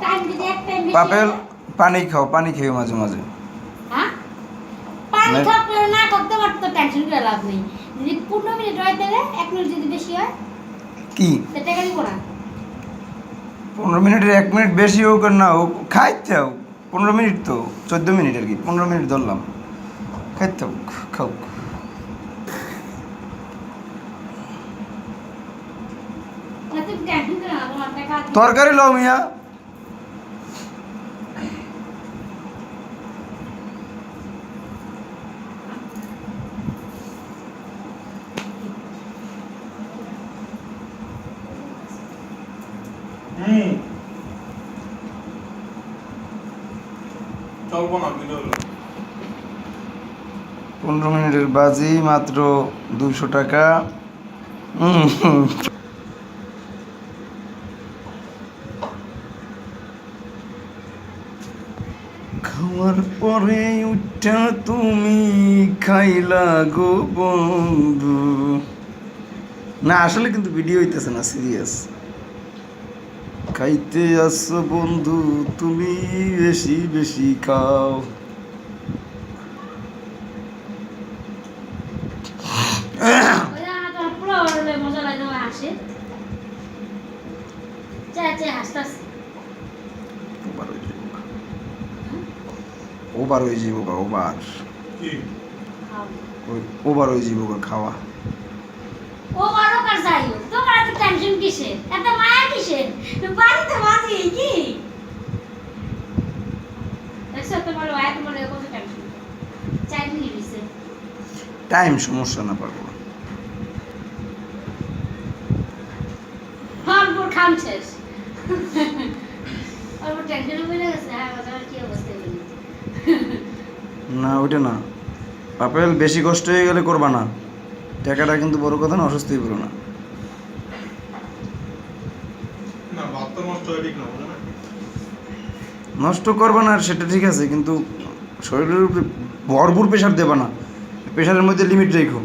Time যদি এক time বেশি পাপেল পানি খাও, পানি খেও মাঝে মাঝে। হ্যাঁ পানি খাওয়া না করতে পারতো টেনশন করে লাভ নেই। যদি 15 মিনিট হয় তাহলে 1 মিনিট যদি বেশি হয় কি তো টাকা দিব না। 15 মিনিটের 1 মিনিট বেশি হোক আর না হোক খাইতে হোক। 15 মিনিট তো 14 মিনিট আর কি, 15 মিনিট ধরলাম, খাইতে হোক, খাও। না তুমি টেনশন করে না, তোমার টাকা তরকারি লও মিয়া। চলবো না ভিডিও 15 মিনিটের বাজি মাত্র 200 টাকা। খাওয়ার পরে উঠা তুমি খাইলা গো বন্ধু। না আসলে কিন্তু ভিডিও হইতেছে না, সিরিয়াস। খাইতে আসো বন্ধু তুমি বেশি বেশি খাও। ওইটা তোমার পুরো ওরলে মজা লাগে না আসে। চা হাসতাছে। ওভার হয়ে যাবো গা, ওভার কি খাও ওভার হয়ে যাবো গা খাওয়া। ও বড় কার যাইও তোমার এত টেনশন কিসের, এত মায়া কিসের? বাড়িতে বাজি কি দেখছো তোমার ওয়াই তোমার কত টেনশন। চাই মিনিট হইছে টাইম সমস্যা না পারবো। ভরপুর খাম শেষ। ওর টেনশন হয়ে গেছে। হ্যাঁ বাজার কি অবস্থা হলো না ওইটা না, আপেল বেশি কষ্ট হয়ে গেলে করবা না। টাকাটা কিন্তু বড় কথা না, অসুস্থ হয়ে পড়ো না। না ভাত তো নষ্ট হয় ঠিক না বুঝো না নষ্ট করবা না সেটা ঠিক আছে, কিন্তু শরীরের উপরে ভরপুর প্রেশার দেবা না। প্রেশারের মধ্যে লিমিট রেখো।